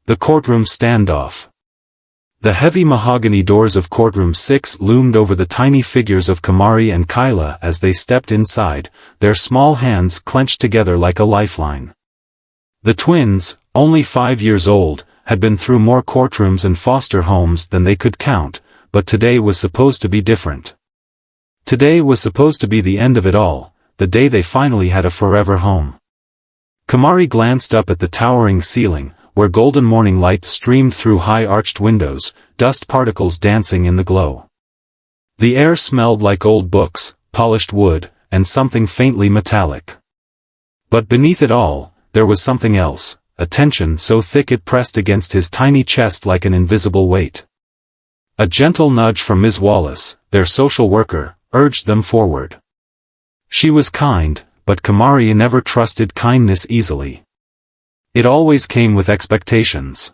The courtroom standoff. The heavy mahogany doors of courtroom 6 loomed over the tiny figures of Kamari and Kyla as they stepped inside, their small hands clenched together like a lifeline. The twins, only 5 years old, had been through more courtrooms and foster homes than they could count, but today was supposed to be different. Today was supposed to be the end of it all, the day they finally had a forever home. Kamari glanced up at the towering ceiling, where golden morning light streamed through high-arched windows, dust particles dancing in the glow. The air smelled like old books, polished wood, and something faintly metallic. But beneath it all, there was something else, a tension so thick it pressed against his tiny chest like an invisible weight. A gentle nudge from Ms. Wallace, their social worker, urged them forward. She was kind, but Kamari never trusted kindness easily. It always came with expectations.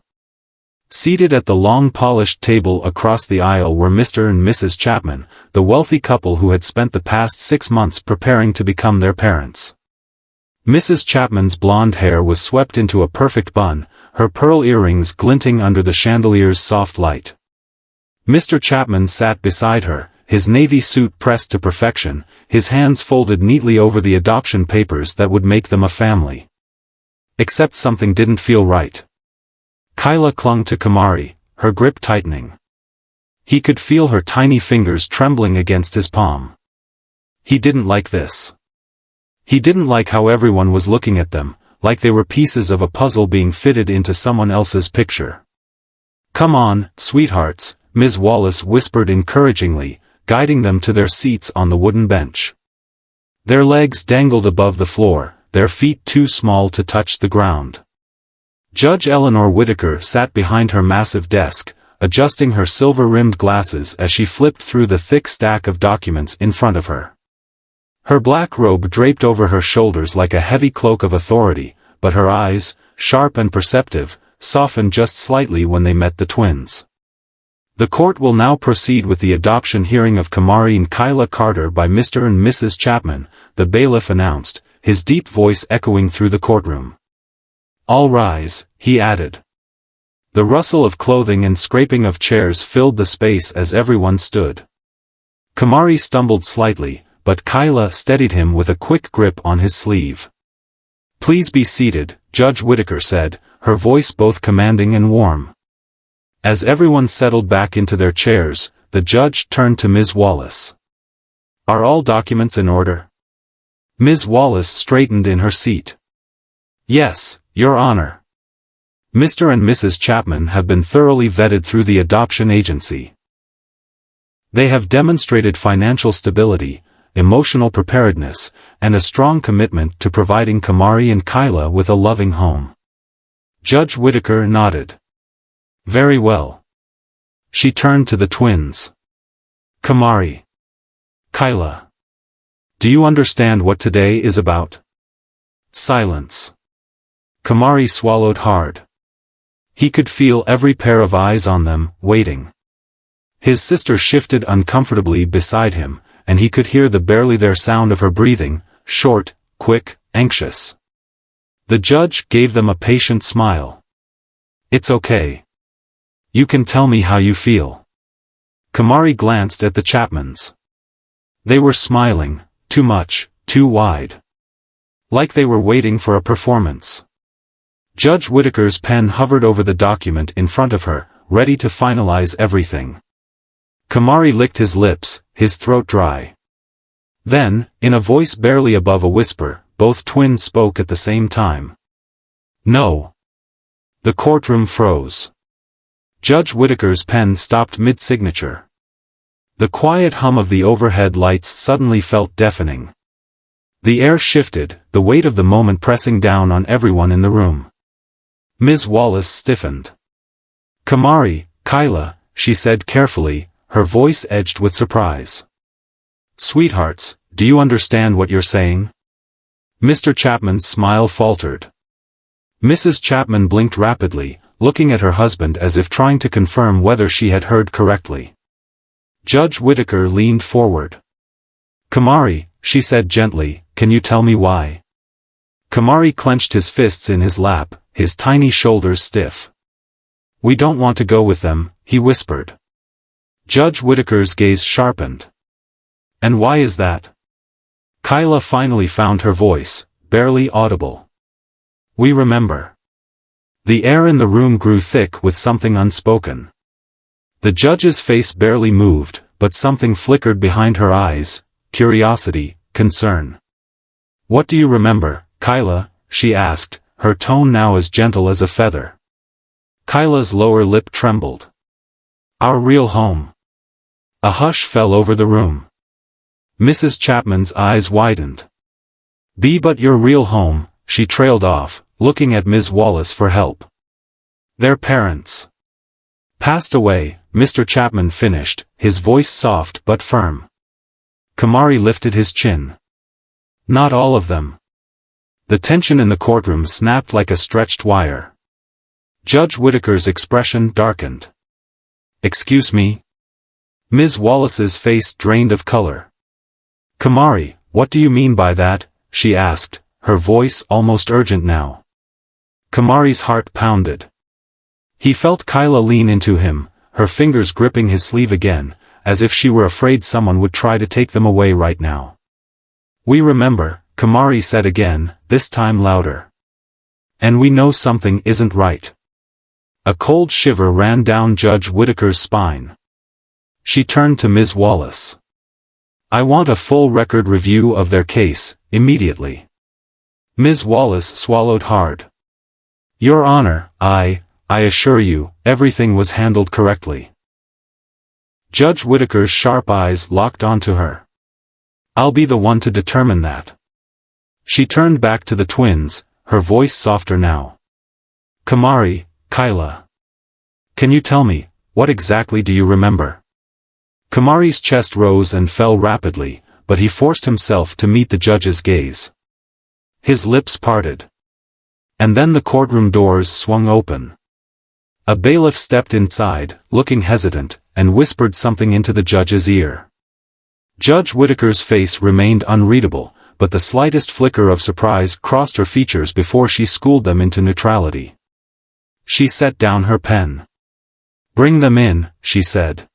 Seated at the long polished table across the aisle were Mr. and Mrs. Chapman, the wealthy couple who had spent the past 6 months preparing to become their parents. Mrs. Chapman's blonde hair was swept into a perfect bun, her pearl earrings glinting under the chandelier's soft light. Mr. Chapman sat beside her, his navy suit pressed to perfection, his hands folded neatly over the adoption papers that would make them a family. Except something didn't feel right. Kyla clung to Kamari, her grip tightening. He could feel her tiny fingers trembling against his palm. He didn't like this. He didn't like how everyone was looking at them, like they were pieces of a puzzle being fitted into someone else's picture. "Come on, sweethearts," Ms. Wallace whispered encouragingly, guiding them to their seats on the wooden bench. Their legs dangled above the floor, their feet too small to touch the ground. Judge Eleanor Whitaker sat behind her massive desk, adjusting her silver-rimmed glasses as she flipped through the thick stack of documents in front of her. Her black robe draped over her shoulders like a heavy cloak of authority, but her eyes, sharp and perceptive, softened just slightly when they met the twins. The court will now proceed with the adoption hearing of Kamari and Kyla Carter by Mr. and Mrs. Chapman, the bailiff announced, his deep voice echoing through the courtroom. "All rise," he added. The rustle of clothing and scraping of chairs filled the space as everyone stood. Kamari stumbled slightly, but Kyla steadied him with a quick grip on his sleeve. "Please be seated," Judge Whitaker said, her voice both commanding and warm. As everyone settled back into their chairs, the judge turned to Ms. Wallace. "Are all documents in order?" Ms. Wallace straightened in her seat. "Yes, Your Honor. Mr. and Mrs. Chapman have been thoroughly vetted through the adoption agency. They have demonstrated financial stability, emotional preparedness, and a strong commitment to providing Kamari and Kyla with a loving home." Judge Whitaker nodded. "Very well." She turned to the twins. "Kamari. Kyla. Do you understand what today is about?" Silence. Kamari swallowed hard. He could feel every pair of eyes on them, waiting. His sister shifted uncomfortably beside him, and he could hear the barely there sound of her breathing, short, quick, anxious. The judge gave them a patient smile. "It's okay. You can tell me how you feel." Kamari glanced at the Chapmans. They were smiling, too much, too wide. Like they were waiting for a performance. Judge Whitaker's pen hovered over the document in front of her, ready to finalize everything. Kamari licked his lips, his throat dry. Then, in a voice barely above a whisper, both twins spoke at the same time. "No." The courtroom froze. Judge Whitaker's pen stopped mid-signature. The quiet hum of the overhead lights suddenly felt deafening. The air shifted, the weight of the moment pressing down on everyone in the room. Ms. Wallace stiffened. "Kamari, Kyla," she said carefully, her voice edged with surprise. "Sweethearts, do you understand what you're saying?" Mr. Chapman's smile faltered. Mrs. Chapman blinked rapidly, looking at her husband as if trying to confirm whether she had heard correctly. Judge Whitaker leaned forward. "Kamari," she said gently, "can you tell me why?" Kamari clenched his fists in his lap, his tiny shoulders stiff. We don't want to go with them, he whispered. Judge Whittaker's gaze sharpened. And why is that? Kyla finally found her voice, barely audible. We remember. The air in the room grew thick with something unspoken. The judge's face barely moved, but something flickered behind her eyes, curiosity, concern. What do you remember, Kyla? She asked, her tone now as gentle as a feather. Kyla's lower lip trembled. Our real home. A hush fell over the room. Mrs. Chapman's eyes widened. But your real home, she trailed off, looking at Ms. Wallace for help. Their parents passed away, Mr. Chapman finished, his voice soft but firm. Kamari lifted his chin. Not all of them. The tension in the courtroom snapped like a stretched wire. Judge Whittaker's expression darkened. Excuse me? Ms. Wallace's face drained of color. Kamari, what do you mean by that? She asked, her voice almost urgent now. Kamari's heart pounded. He felt Kyla lean into him, her fingers gripping his sleeve again, as if she were afraid someone would try to take them away right now. We remember, Kamari said again, this time louder. And we know something isn't right. A cold shiver ran down Judge Whittaker's spine. She turned to Ms. Wallace. I want a full record review of their case, immediately. Ms. Wallace swallowed hard. Your Honor, I assure you, everything was handled correctly. Judge Whittaker's sharp eyes locked onto her. I'll be the one to determine that. She turned back to the twins, her voice softer now. Kamari, Kyla. Can you tell me, what exactly do you remember? Kamari's chest rose and fell rapidly, but he forced himself to meet the judge's gaze. His lips parted. And then the courtroom doors swung open. A bailiff stepped inside, looking hesitant, and whispered something into the judge's ear. Judge Whittaker's face remained unreadable, but the slightest flicker of surprise crossed her features before she schooled them into neutrality. She set down her pen. Bring them in, she said.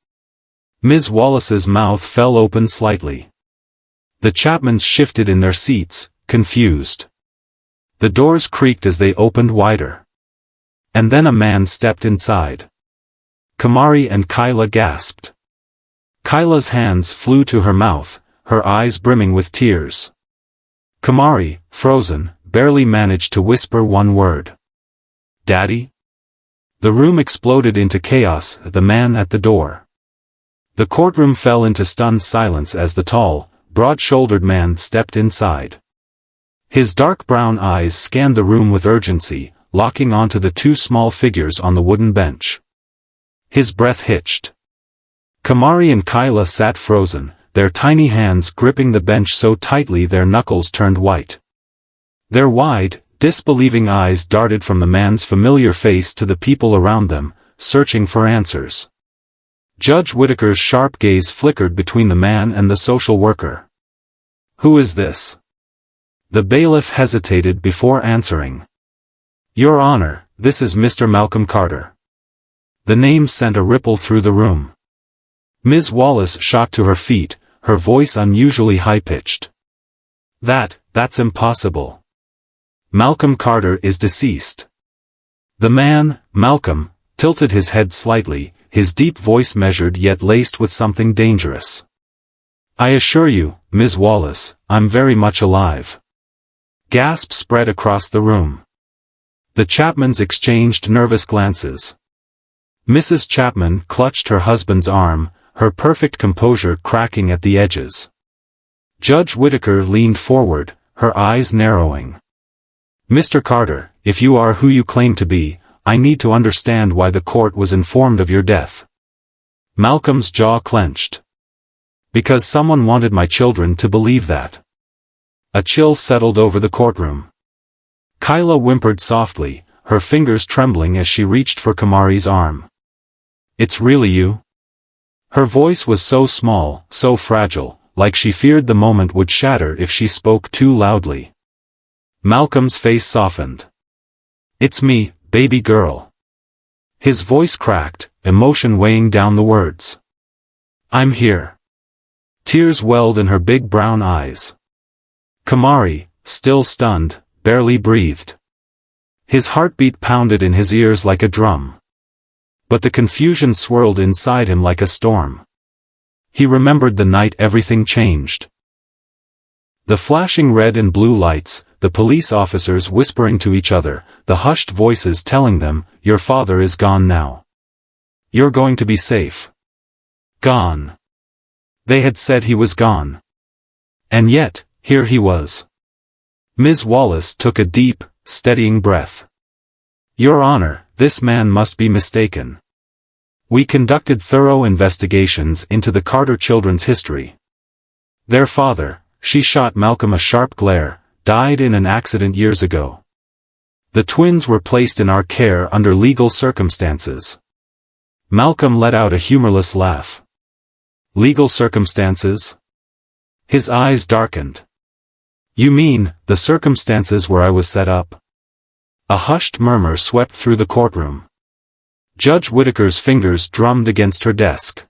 Ms. Wallace's mouth fell open slightly. The Chapmans shifted in their seats, confused. The doors creaked as they opened wider. And then a man stepped inside. Kamari and Kyla gasped. Kyla's hands flew to her mouth, her eyes brimming with tears. Kamari, frozen, barely managed to whisper one word. Daddy? The room exploded into chaos, the man at the door. The courtroom fell into stunned silence as the tall, broad-shouldered man stepped inside. His dark brown eyes scanned the room with urgency, locking onto the two small figures on the wooden bench. His breath hitched. Kamari and Kyla sat frozen, their tiny hands gripping the bench so tightly their knuckles turned white. Their wide, disbelieving eyes darted from the man's familiar face to the people around them, searching for answers. Judge Whittaker's sharp gaze flickered between the man and the social worker. Who is this? The bailiff hesitated before answering. Your Honor, this is Mr. Malcolm Carter. The name sent a ripple through the room. Ms. Wallace shot to her feet, her voice unusually high-pitched. That's impossible. Malcolm Carter is deceased. The man, Malcolm, tilted his head slightly, his deep voice measured yet laced with something dangerous. I assure you, Ms. Wallace, I'm very much alive. Gasps spread across the room. The Chapmans exchanged nervous glances. Mrs. Chapman clutched her husband's arm, her perfect composure cracking at the edges. Judge Whittaker leaned forward, her eyes narrowing. Mr. Carter, if you are who you claim to be, I need to understand why the court was informed of your death. Malcolm's jaw clenched. Because someone wanted my children to believe that. A chill settled over the courtroom. Kyla whimpered softly, her fingers trembling as she reached for Kamari's arm. It's really you? Her voice was so small, so fragile, like she feared the moment would shatter if she spoke too loudly. Malcolm's face softened. It's me, baby girl. His voice cracked, emotion weighing down the words. I'm here. Tears welled in her big brown eyes. Kamari, still stunned, barely breathed. His heartbeat pounded in his ears like a drum. But the confusion swirled inside him like a storm. He remembered the night everything changed. The flashing red and blue lights, the police officers whispering to each other, the hushed voices telling them, your father is gone now. You're going to be safe. Gone. They had said he was gone. And yet, here he was. Ms. Wallace took a deep, steadying breath. Your Honor, this man must be mistaken. We conducted thorough investigations into the Carter children's history. Their father, she shot Malcolm a sharp glare, died in an accident years ago. The twins were placed in our care under legal circumstances. Malcolm let out a humorless laugh. Legal circumstances? His eyes darkened. You mean, the circumstances where I was set up? A hushed murmur swept through the courtroom. Judge Whitaker's fingers drummed against her desk.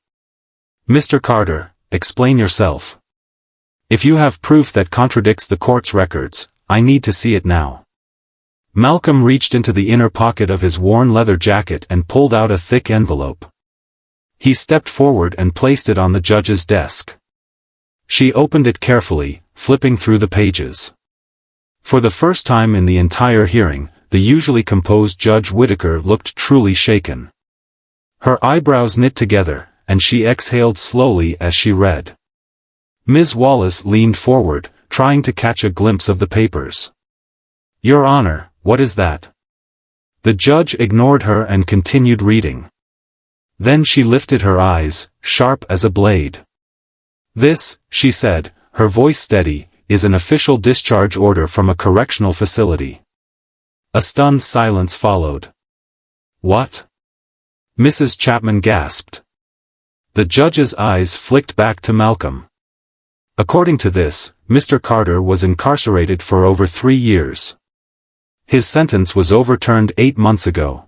Mr. Carter, explain yourself. If you have proof that contradicts the court's records, I need to see it now. Malcolm reached into the inner pocket of his worn leather jacket and pulled out a thick envelope. He stepped forward and placed it on the judge's desk. She opened it carefully, flipping through the pages. For the first time in the entire hearing, the usually composed Judge Whitaker looked truly shaken. Her eyebrows knit together, and she exhaled slowly as she read. Ms. Wallace leaned forward, trying to catch a glimpse of the papers. Your Honor, what is that? The judge ignored her and continued reading. Then she lifted her eyes, sharp as a blade. This, she said, her voice steady, is an official discharge order from a correctional facility. A stunned silence followed. What? Mrs. Chapman gasped. The judge's eyes flicked back to Malcolm. According to this, Mr. Carter was incarcerated for over 3 years. His sentence was overturned 8 months ago.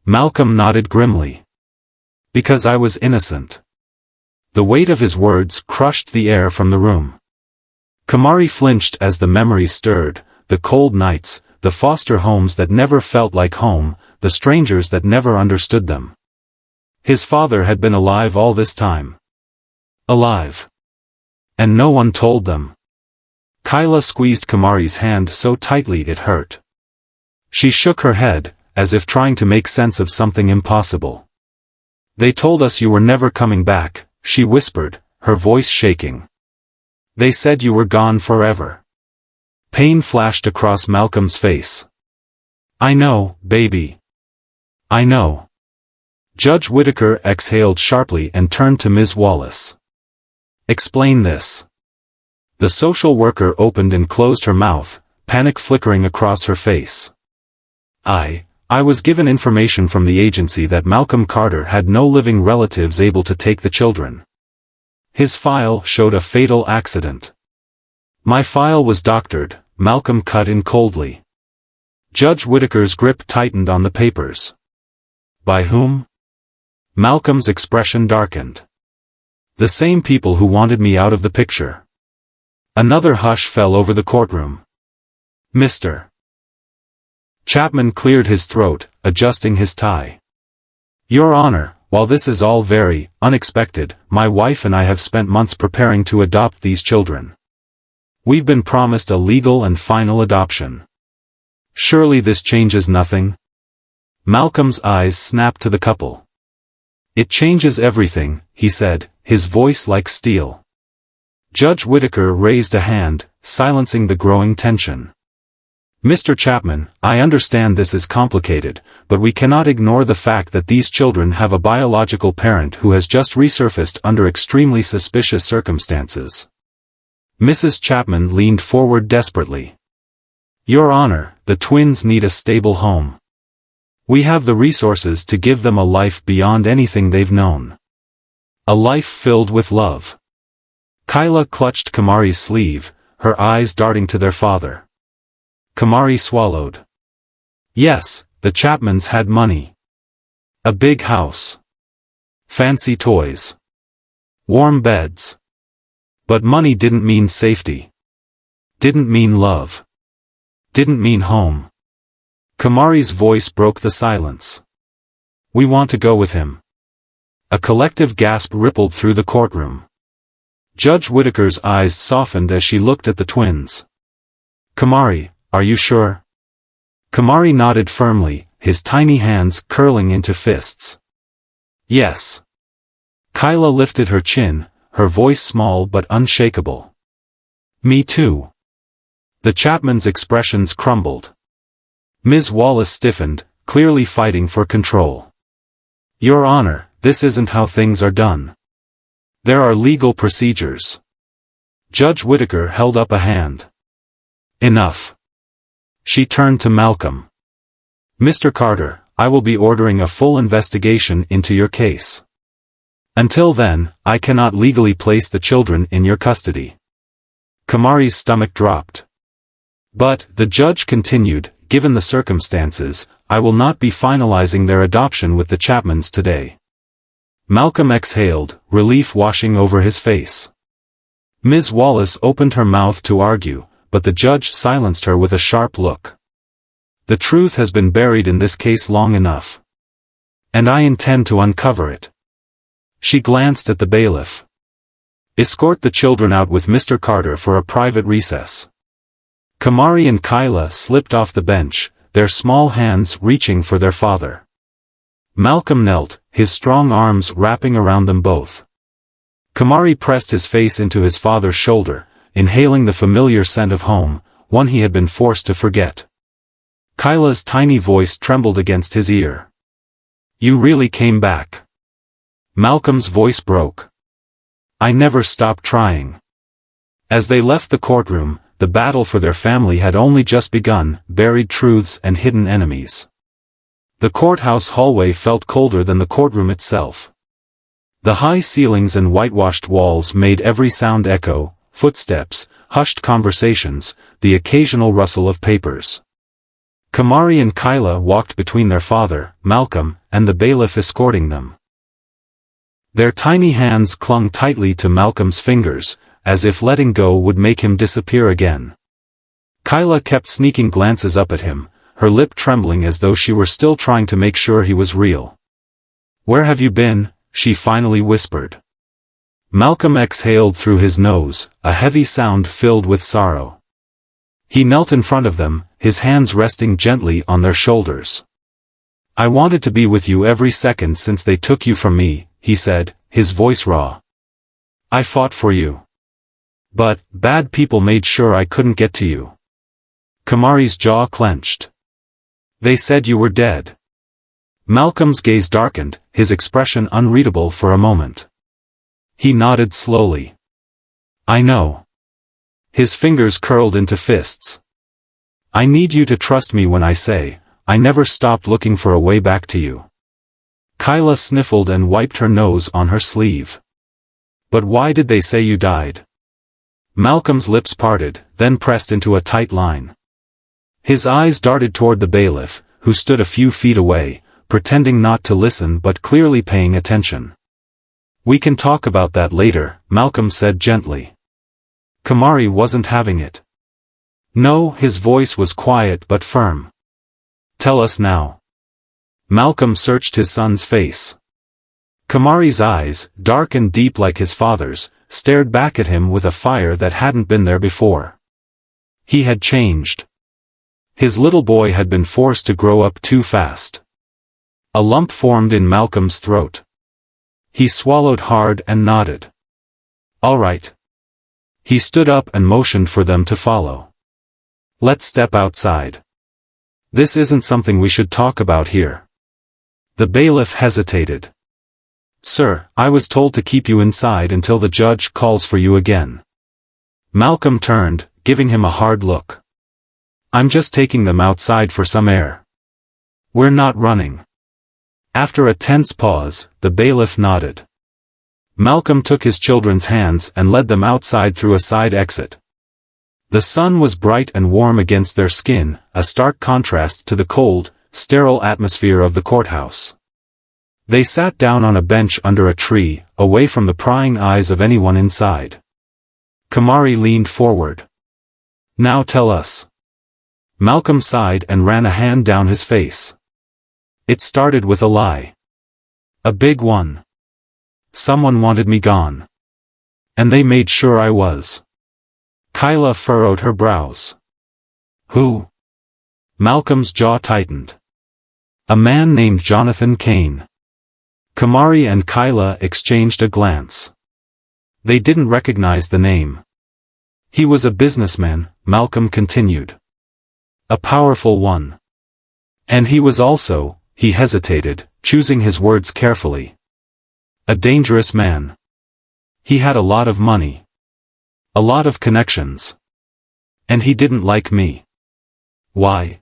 Malcolm nodded grimly. Because I was innocent. The weight of his words crushed the air from the room. Kamari flinched as the memories stirred, the cold nights, the foster homes that never felt like home, the strangers that never understood them. His father had been alive all this time. Alive. And no one told them. Kyla squeezed Kamari's hand so tightly it hurt. She shook her head, as if trying to make sense of something impossible. They told us you were never coming back, she whispered, her voice shaking. They said you were gone forever. Pain flashed across Malcolm's face. I know, baby. I know. Judge Whitaker exhaled sharply and turned to Ms. Wallace. Explain this. The social worker opened and closed her mouth, panic flickering across her face. I was given information from the agency that Malcolm Carter had no living relatives able to take the children. His file showed a fatal accident. My file was doctored, Malcolm cut in coldly. Judge Whitaker's grip tightened on the papers. By whom? Malcolm's expression darkened. The same people who wanted me out of the picture. Another hush fell over the courtroom. Mr. Chapman cleared his throat, adjusting his tie. Your Honor, while this is all very unexpected, my wife and I have spent months preparing to adopt these children. We've been promised a legal and final adoption. Surely this changes nothing? Malcolm's eyes snapped to the couple. It changes everything, he said, his voice like steel. Judge Whitaker raised a hand, silencing the growing tension. Mr. Chapman, I understand this is complicated, but we cannot ignore the fact that these children have a biological parent who has just resurfaced under extremely suspicious circumstances. Mrs. Chapman leaned forward desperately. Your Honor, the twins need a stable home. We have the resources to give them a life beyond anything they've known. A life filled with love. Kyla clutched Kamari's sleeve, her eyes darting to their father. Kamari swallowed. Yes, the Chapmans had money. A big house. Fancy toys. Warm beds. But money didn't mean safety. Didn't mean love. Didn't mean home. Kamari's voice broke the silence. We want to go with him. A collective gasp rippled through the courtroom. Judge Whitaker's eyes softened as she looked at the twins. Kamari, are you sure? Kamari nodded firmly, his tiny hands curling into fists. Yes. Kyla lifted her chin, her voice small but unshakable. Me too. The Chapmans' expressions crumbled. Ms. Wallace stiffened, clearly fighting for control. Your Honor, this isn't how things are done. There are legal procedures. Judge Whitaker held up a hand. Enough. She turned to Malcolm. Mr. Carter, I will be ordering a full investigation into your case. Until then, I cannot legally place the children in your custody. Kamari's stomach dropped. But, the judge continued, given the circumstances, I will not be finalizing their adoption with the Chapmans today. Malcolm exhaled, relief washing over his face. Ms. Wallace opened her mouth to argue, but the judge silenced her with a sharp look. The truth has been buried in this case long enough. And I intend to uncover it. She glanced at the bailiff. Escort the children out with Mr. Carter for a private recess. Kamari and Kyla slipped off the bench, their small hands reaching for their father. Malcolm knelt, his strong arms wrapping around them both. Kamari pressed his face into his father's shoulder, inhaling the familiar scent of home, one he had been forced to forget. Kyla's tiny voice trembled against his ear. You really came back. Malcolm's voice broke. I never stopped trying. As they left the courtroom, the battle for their family had only just begun, buried truths and hidden enemies. The courthouse hallway felt colder than the courtroom itself. The high ceilings and whitewashed walls made every sound echo, footsteps, hushed conversations, the occasional rustle of papers. Kamari and Kyla walked between their father, Malcolm, and the bailiff escorting them. Their tiny hands clung tightly to Malcolm's fingers, as if letting go would make him disappear again. Kyla kept sneaking glances up at him, her lip trembling as though she were still trying to make sure he was real. Where have you been? She finally whispered. Malcolm exhaled through his nose, a heavy sound filled with sorrow. He knelt in front of them, his hands resting gently on their shoulders. I wanted to be with you every second since they took you from me, he said, his voice raw. I fought for you. But, bad people made sure I couldn't get to you. Kamari's jaw clenched. They said you were dead. Malcolm's gaze darkened, his expression unreadable for a moment. He nodded slowly. I know. His fingers curled into fists. I need you to trust me when I say, I never stopped looking for a way back to you. Kyla sniffled and wiped her nose on her sleeve. But why did they say you died? Malcolm's lips parted, then pressed into a tight line. His eyes darted toward the bailiff, who stood a few feet away, pretending not to listen but clearly paying attention. We can talk about that later, Malcolm said gently. Kamari wasn't having it. No, his voice was quiet but firm. Tell us now. Malcolm searched his son's face. Kamari's eyes, dark and deep like his father's, stared back at him with a fire that hadn't been there before. He had changed. His little boy had been forced to grow up too fast. A lump formed in Malcolm's throat. He swallowed hard and nodded. All right. He stood up and motioned for them to follow. Let's step outside. This isn't something we should talk about here. The bailiff hesitated. Sir, I was told to keep you inside until the judge calls for you again. Malcolm turned, giving him a hard look. I'm just taking them outside for some air. We're not running. After a tense pause, the bailiff nodded. Malcolm took his children's hands and led them outside through a side exit. The sun was bright and warm against their skin, a stark contrast to the cold, sterile atmosphere of the courthouse. They sat down on a bench under a tree, away from the prying eyes of anyone inside. Kamari leaned forward. "Now tell us." Malcolm sighed and ran a hand down his face. "It started with a lie. A big one. Someone wanted me gone. And they made sure I was." Kyla furrowed her brows. "Who?" Malcolm's jaw tightened. "A man named Jonathan Kane." Kamari and Kyla exchanged a glance. They didn't recognize the name. "He was a businessman," Malcolm continued. "A powerful one. And he was also," he hesitated, choosing his words carefully, "a dangerous man. He had a lot of money. A lot of connections. And he didn't like me." "Why?"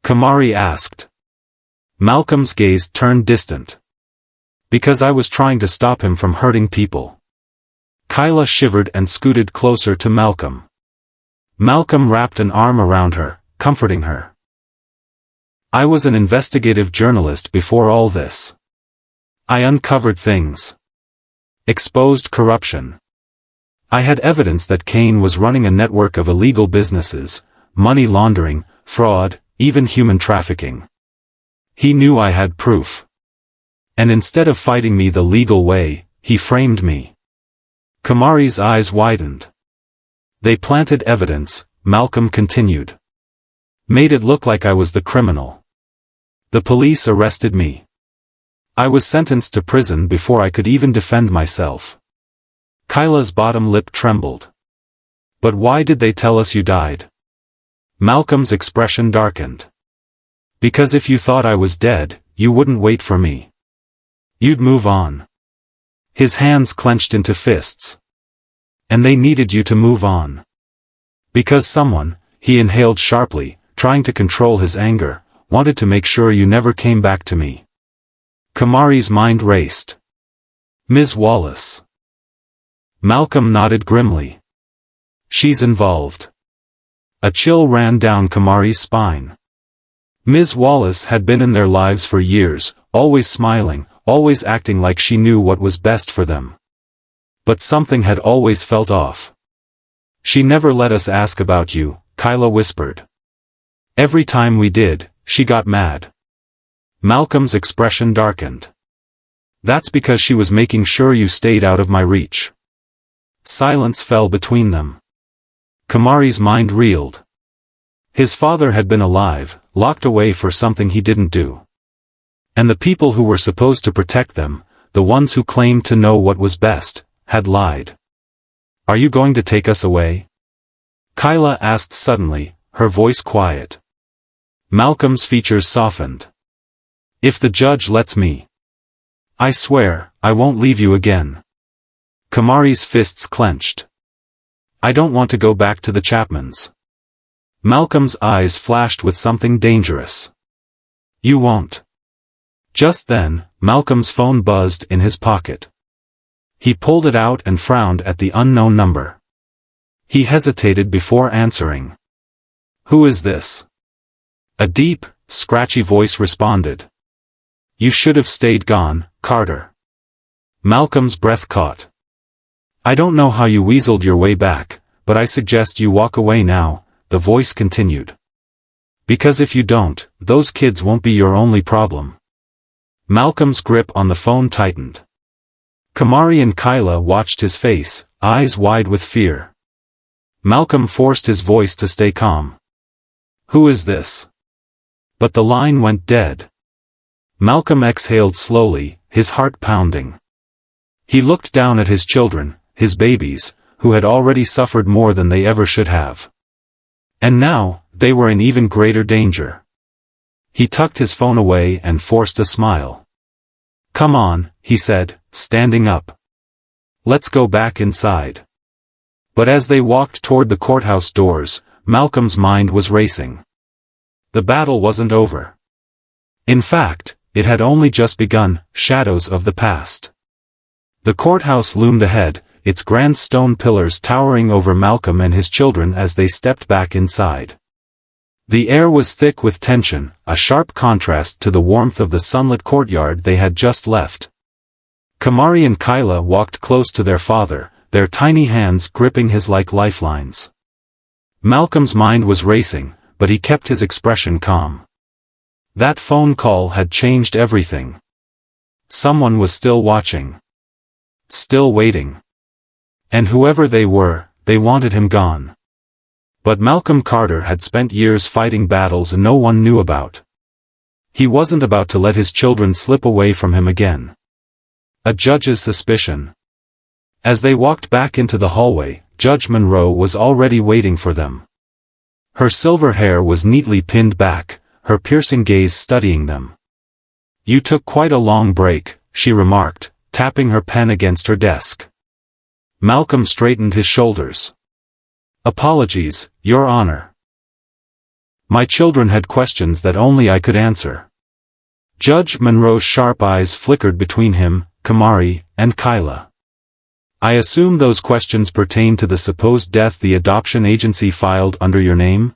Kamari asked. Malcolm's gaze turned distant. "Because I was trying to stop him from hurting people." Kyla shivered and scooted closer to Malcolm. Malcolm wrapped an arm around her, comforting her. "I was an investigative journalist before all this. I uncovered things. Exposed corruption. I had evidence that Kane was running a network of illegal businesses, money laundering, fraud, even human trafficking. He knew I had proof. And instead of fighting me the legal way, he framed me." Kamari's eyes widened. "They planted evidence," Malcolm continued. "Made it look like I was the criminal. The police arrested me. I was sentenced to prison before I could even defend myself." Kyla's bottom lip trembled. "But why did they tell us you died?" Malcolm's expression darkened. "Because if you thought I was dead, you wouldn't wait for me. You'd move on." His hands clenched into fists. "And they needed you to move on. Because someone," he inhaled sharply, trying to control his anger, "wanted to make sure you never came back to me." Kamari's mind raced. "Ms. Wallace." Malcolm nodded grimly. "She's involved." A chill ran down Kamari's spine. Ms. Wallace had been in their lives for years, always smiling, always acting like she knew what was best for them. But something had always felt off. "She never let us ask about you," Kyla whispered. "Every time we did, she got mad." Malcolm's expression darkened. "That's because she was making sure you stayed out of my reach." Silence fell between them. Kamari's mind reeled. His father had been alive, locked away for something he didn't do. And the people who were supposed to protect them, the ones who claimed to know what was best, had lied. "Are you going to take us away?" Kyla asked suddenly, her voice quiet. Malcolm's features softened. "If the judge lets me. I swear, I won't leave you again." Kamari's fists clenched. "I don't want to go back to the Chapmans." Malcolm's eyes flashed with something dangerous. "You won't." Just then, Malcolm's phone buzzed in his pocket. He pulled it out and frowned at the unknown number. He hesitated before answering. "Who is this?" A deep, scratchy voice responded. "You should have stayed gone, Carter." Malcolm's breath caught. "I don't know how you weaseled your way back, but I suggest you walk away now," the voice continued. "Because if you don't, those kids won't be your only problem." Malcolm's grip on the phone tightened. Kamari and Kyla watched his face, eyes wide with fear. Malcolm forced his voice to stay calm. "Who is this?" But the line went dead. Malcolm exhaled slowly, his heart pounding. He looked down at his children, his babies, who had already suffered more than they ever should have. And now, they were in even greater danger. He tucked his phone away and forced a smile. "Come on," he said, standing up. "Let's go back inside." But as they walked toward the courthouse doors, Malcolm's mind was racing. The battle wasn't over. In fact, it had only just begun, shadows of the past. The courthouse loomed ahead, its grand stone pillars towering over Malcolm and his children as they stepped back inside. The air was thick with tension, a sharp contrast to the warmth of the sunlit courtyard they had just left. Kamari and Kyla walked close to their father, their tiny hands gripping his like lifelines. Malcolm's mind was racing, but he kept his expression calm. That phone call had changed everything. Someone was still watching. Still waiting. And whoever they were, they wanted him gone. But Malcolm Carter had spent years fighting battles no one knew about. He wasn't about to let his children slip away from him again. A judge's suspicion. As they walked back into the hallway, Judge Monroe was already waiting for them. Her silver hair was neatly pinned back, her piercing gaze studying them. "You took quite a long break," she remarked, tapping her pen against her desk. Malcolm straightened his shoulders. "Apologies, Your Honor. My children had questions that only I could answer." Judge Monroe's sharp eyes flickered between him, Kamari, and Kyla. "I assume those questions pertain to the supposed death the adoption agency filed under your name?"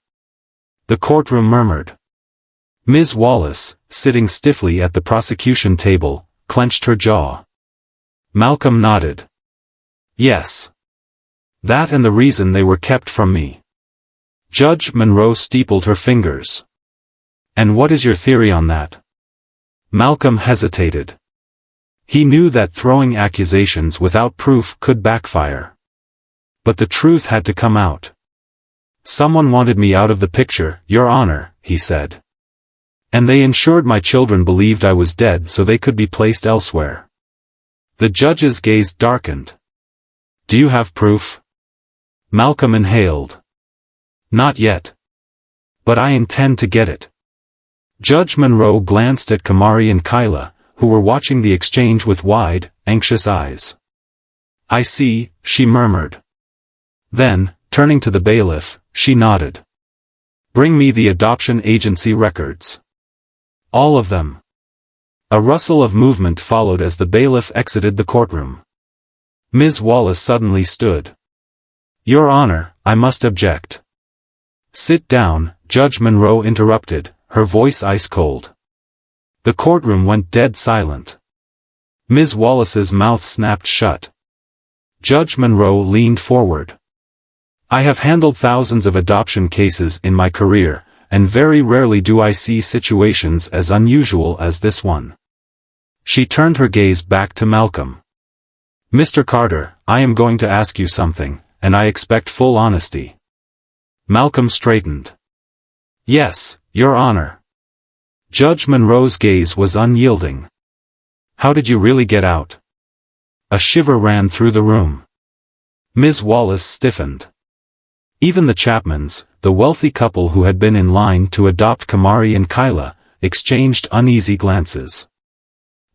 The courtroom murmured. Ms. Wallace, sitting stiffly at the prosecution table, clenched her jaw. Malcolm nodded. "Yes. That and the reason they were kept from me." Judge Monroe steepled her fingers. "And what is your theory on that?" Malcolm hesitated. He knew that throwing accusations without proof could backfire. But the truth had to come out. "Someone wanted me out of the picture, Your Honor," he said. "And they ensured my children believed I was dead so they could be placed elsewhere." The judge's gaze darkened. "Do you have proof?" Malcolm inhaled. "Not yet. But I intend to get it." Judge Monroe glanced at Kamari and Kyla, who were watching the exchange with wide, anxious eyes. "I see," she murmured. Then, turning to the bailiff, she nodded. "Bring me the adoption agency records. All of them." A rustle of movement followed as the bailiff exited the courtroom. Ms. Wallace suddenly stood. "Your Honor, I must object." "Sit down," Judge Monroe interrupted, her voice ice-cold. The courtroom went dead silent. Ms. Wallace's mouth snapped shut. Judge Monroe leaned forward. "I have handled thousands of adoption cases in my career, and very rarely do I see situations as unusual as this one." She turned her gaze back to Malcolm. "Mr. Carter, I am going to ask you something, and I expect full honesty." Malcolm straightened. "Yes, Your Honor." Judge Monroe's gaze was unyielding. "How did you really get out?" A shiver ran through the room. Ms. Wallace stiffened. Even the Chapmans, the wealthy couple who had been in line to adopt Kamari and Kyla, exchanged uneasy glances.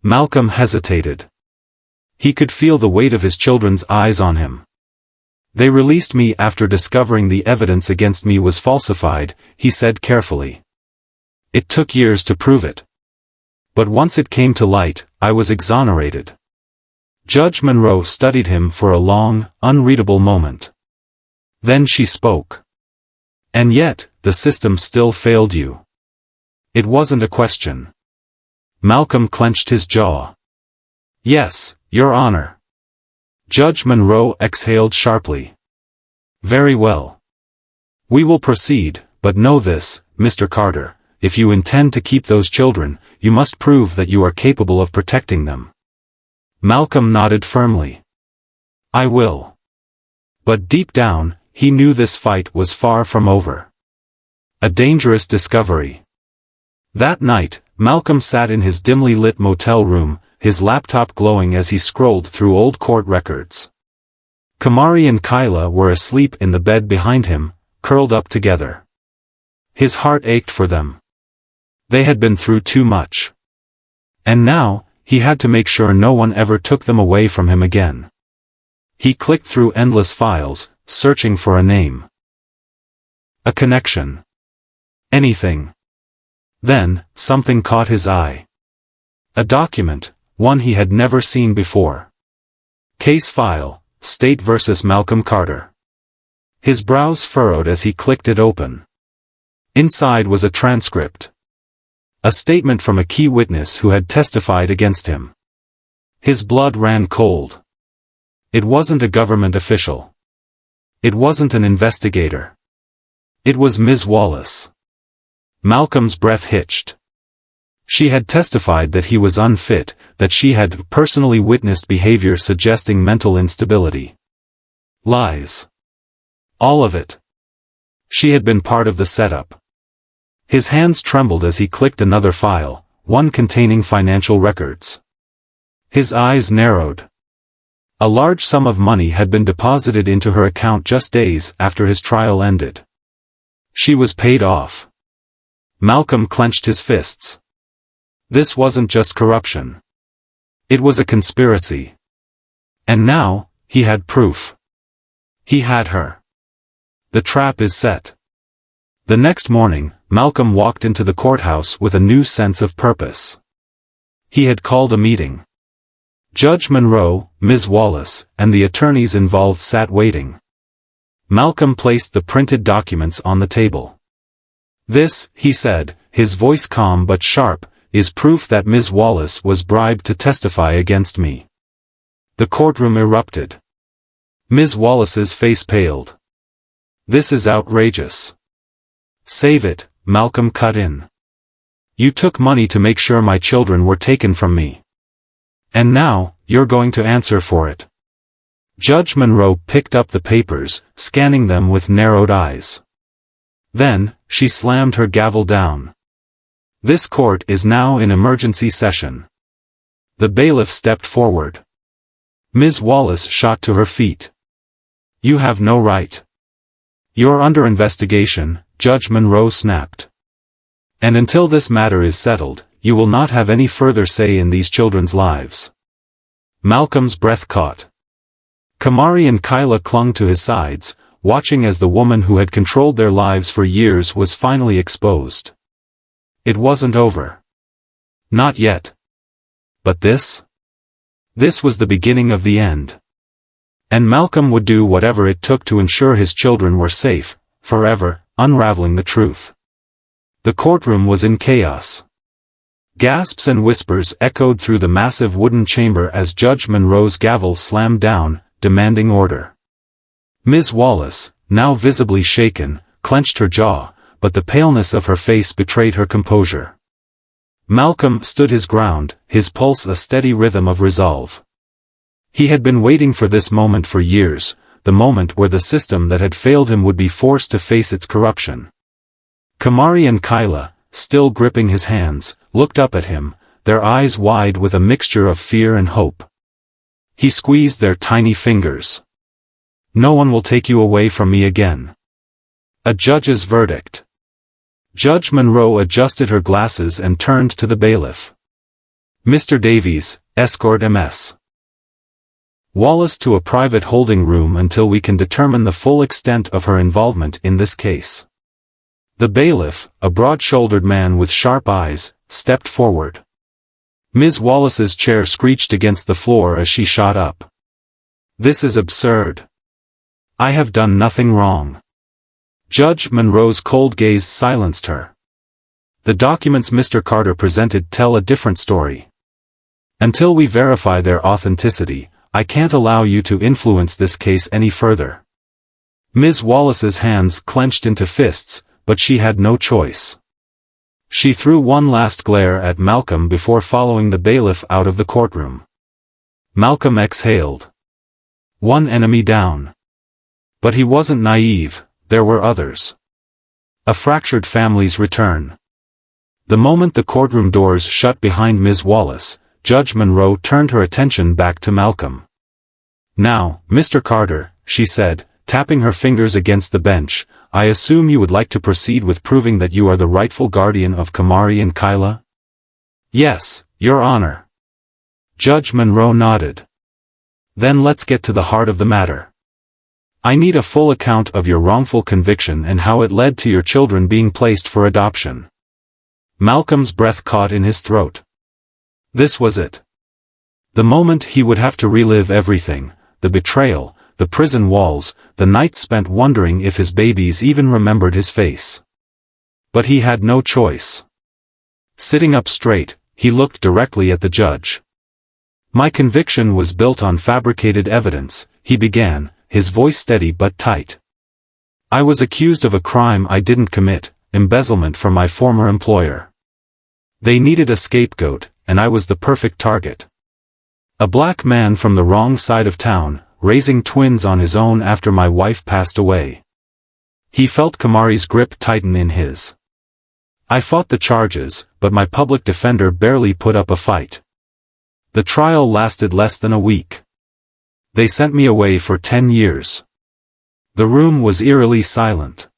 Malcolm hesitated. He could feel the weight of his children's eyes on him. "They released me after discovering the evidence against me was falsified," he said carefully. "It took years to prove it. But once it came to light, I was exonerated." Judge Monroe studied him for a long, unreadable moment. Then she spoke. "And yet, the system still failed you." It wasn't a question. Malcolm clenched his jaw. "Yes, Your Honor." Judge Monroe exhaled sharply. "Very well. We will proceed, but know this, Mr. Carter, if you intend to keep those children, you must prove that you are capable of protecting them." Malcolm nodded firmly. "I will." But deep down, he knew this fight was far from over. A dangerous discovery. That night, Malcolm sat in his dimly lit motel room, his laptop glowing as he scrolled through old court records. Kamari and Kyla were asleep in the bed behind him, curled up together. His heart ached for them. They had been through too much. And now, he had to make sure no one ever took them away from him again. He clicked through endless files, searching for a name. A connection. Anything. Then, something caught his eye. A document, one he had never seen before. Case file, State vs. Malcolm Carter. His brows furrowed as he clicked it open. Inside was a transcript. A statement from a key witness who had testified against him. His blood ran cold. It wasn't a government official. It wasn't an investigator. It was Ms. Wallace. Malcolm's breath hitched. She had testified that he was unfit, that she had personally witnessed behavior suggesting mental instability. Lies. All of it. She had been part of the setup. His hands trembled as he clicked another file, one containing financial records. His eyes narrowed. A large sum of money had been deposited into her account just days after his trial ended. She was paid off. Malcolm clenched his fists. This wasn't just corruption. It was a conspiracy. And now, he had proof. He had her. The trap is set. The next morning, Malcolm walked into the courthouse with a new sense of purpose. He had called a meeting. Judge Monroe, Ms. Wallace, and the attorneys involved sat waiting. Malcolm placed the printed documents on the table. This, he said, his voice calm but sharp, is proof that Ms. Wallace was bribed to testify against me. The courtroom erupted. Ms. Wallace's face paled. This is outrageous. Save it, Malcolm cut in. You took money to make sure my children were taken from me. And now, you're going to answer for it. Judge Monroe picked up the papers, scanning them with narrowed eyes. Then, she slammed her gavel down. This court is now in emergency session. The bailiff stepped forward. Ms. Wallace shot to her feet. You have no right. You're under investigation, Judge Monroe snapped. And until this matter is settled, you will not have any further say in these children's lives. Malcolm's breath caught. Kamari and Kyla clung to his sides, watching as the woman who had controlled their lives for years was finally exposed. It wasn't over. Not yet. But this? This was the beginning of the end. And Malcolm would do whatever it took to ensure his children were safe, forever, unraveling the truth. The courtroom was in chaos. Gasps and whispers echoed through the massive wooden chamber as Judge Monroe's gavel slammed down, demanding order. Ms. Wallace, now visibly shaken, clenched her jaw, but the paleness of her face betrayed her composure. Malcolm stood his ground, his pulse a steady rhythm of resolve. He had been waiting for this moment for years, the moment where the system that had failed him would be forced to face its corruption. Kamari and Kyla, still gripping his hands, looked up at him, their eyes wide with a mixture of fear and hope. He squeezed their tiny fingers. No one will take you away from me again. A judge's verdict. Judge Monroe adjusted her glasses and turned to the bailiff. Mr. Davies, escort Ms. Wallace to a private holding room until we can determine the full extent of her involvement in this case. The bailiff, a broad-shouldered man with sharp eyes, stepped forward. Ms. Wallace's chair screeched against the floor as she shot up. This is absurd. I have done nothing wrong. Judge Monroe's cold gaze silenced her. The documents Mr. Carter presented tell a different story. Until we verify their authenticity, I can't allow you to influence this case any further. Ms. Wallace's hands clenched into fists, but she had no choice. She threw one last glare at Malcolm before following the bailiff out of the courtroom. Malcolm exhaled. One enemy down. But he wasn't naive, there were others. A fractured family's return. The moment the courtroom doors shut behind Ms. Wallace, Judge Monroe turned her attention back to Malcolm. Now, Mr. Carter, she said, tapping her fingers against the bench, I assume you would like to proceed with proving that you are the rightful guardian of Kamari and Kyla? Yes, Your Honor. Judge Monroe nodded. Then let's get to the heart of the matter. I need a full account of your wrongful conviction and how it led to your children being placed for adoption. Malcolm's breath caught in his throat. This was it. The moment he would have to relive everything, the betrayal, the prison walls, the nights spent wondering if his babies even remembered his face. But he had no choice. Sitting up straight, he looked directly at the judge. "My conviction was built on fabricated evidence," he began, his voice steady but tight. "I was accused of a crime I didn't commit, embezzlement from my former employer. They needed a scapegoat, and I was the perfect target. A black man from the wrong side of town, raising twins on his own after my wife passed away." He felt Kamari's grip tighten in his. "I fought the charges, but my public defender barely put up a fight. The trial lasted less than a week. They sent me away for 10 years. The room was eerily silent.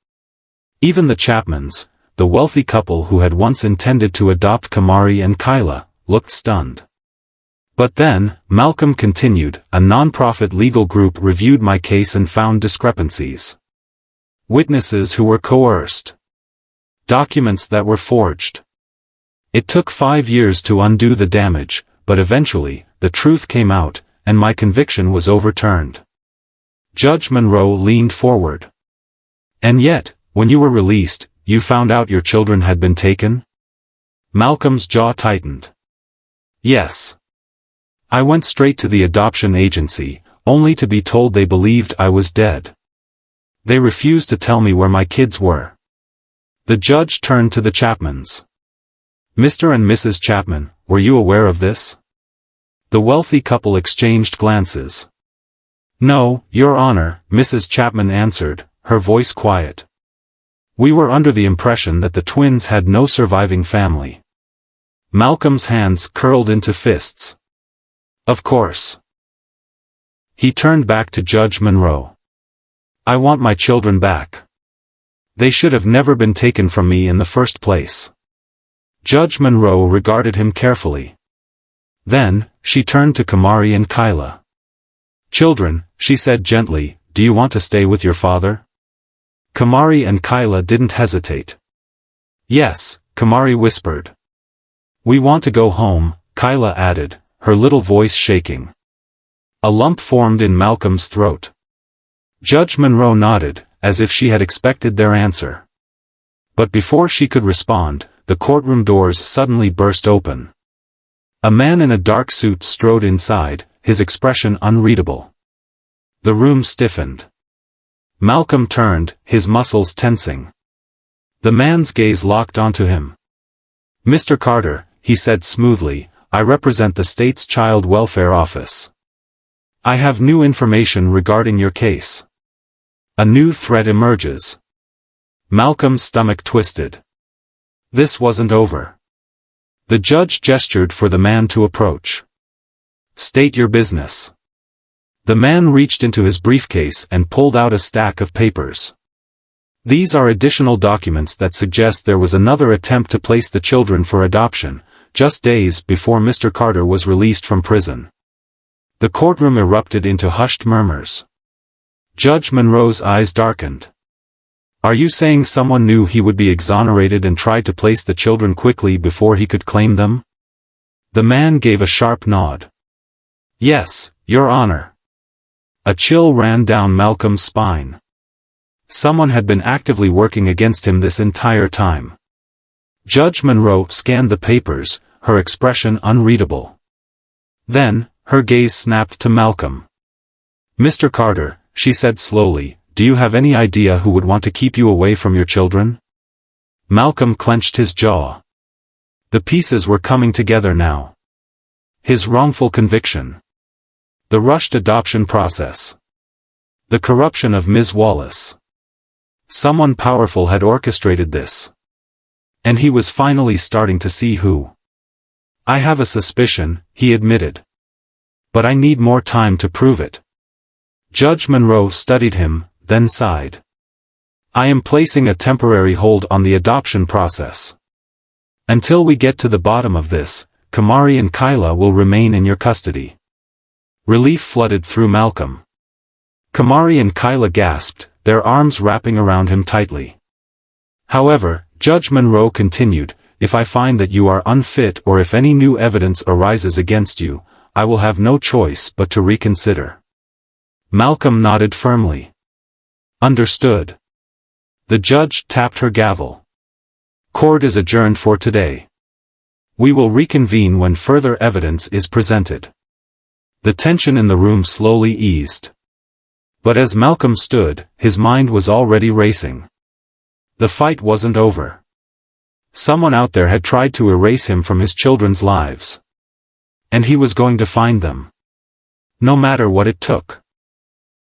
Even the Chapmans, the wealthy couple who had once intended to adopt Kamari and Kyla, looked stunned. "But then," Malcolm continued, "a non-profit legal group reviewed my case and found discrepancies. Witnesses who were coerced. Documents that were forged. It took 5 years to undo the damage, but eventually, the truth came out, and my conviction was overturned." Judge Monroe leaned forward. "And yet, when you were released, you found out your children had been taken?" Malcolm's jaw tightened. "Yes. I went straight to the adoption agency, only to be told they believed I was dead. They refused to tell me where my kids were." The judge turned to the Chapmans. "Mr. and Mrs. Chapman, were you aware of this?" The wealthy couple exchanged glances. "No, Your Honor," Mrs. Chapman answered, her voice quiet. "We were under the impression that the twins had no surviving family." Malcolm's hands curled into fists. "Of course." He turned back to Judge Monroe. "I want my children back. They should have never been taken from me in the first place." Judge Monroe regarded him carefully. Then, she turned to Kamari and Kyla. "Children," she said gently, "do you want to stay with your father?" Kamari and Kyla didn't hesitate. "Yes," Kamari whispered. "We want to go home," Kyla added, her little voice shaking. A lump formed in Malcolm's throat. Judge Monroe nodded, as if she had expected their answer. But before she could respond, the courtroom doors suddenly burst open. A man in a dark suit strode inside, his expression unreadable. The room stiffened. Malcolm turned, his muscles tensing. The man's gaze locked onto him. "Mr. Carter," he said smoothly, "I represent the state's Child Welfare Office. I have new information regarding your case. A new threat emerges." Malcolm's stomach twisted. This wasn't over. The judge gestured for the man to approach. "State your business." The man reached into his briefcase and pulled out a stack of papers. "These are additional documents that suggest there was another attempt to place the children for adoption, just days before Mr. Carter was released from prison." The courtroom erupted into hushed murmurs. Judge Monroe's eyes darkened. "Are you saying someone knew he would be exonerated and tried to place the children quickly before he could claim them?" The man gave a sharp nod. "Yes, Your Honor." A chill ran down Malcolm's spine. Someone had been actively working against him this entire time. Judge Monroe scanned the papers, her expression unreadable. Then, her gaze snapped to Malcolm. "Mr. Carter," she said slowly, "do you have any idea who would want to keep you away from your children?" Malcolm clenched his jaw. The pieces were coming together now. His wrongful conviction. The rushed adoption process. The corruption of Ms. Wallace. Someone powerful had orchestrated this. And he was finally starting to see who. "I have a suspicion," he admitted. "But I need more time to prove it." Judge Monroe studied him, then sighed. "I am placing a temporary hold on the adoption process. Until we get to the bottom of this, Kamari and Kyla will remain in your custody." Relief flooded through Malcolm. Kamari and Kyla gasped, their arms wrapping around him tightly. "However," Judge Monroe continued, "if I find that you are unfit or if any new evidence arises against you, I will have no choice but to reconsider." Malcolm nodded firmly. "Understood." The judge tapped her gavel. Court is adjourned for today. We will reconvene when further evidence is presented. The tension in the room slowly eased. But as Malcolm stood, his mind was already racing. The fight wasn't over. Someone out there had tried to erase him from his children's lives. And he was going to find them. No matter what it took.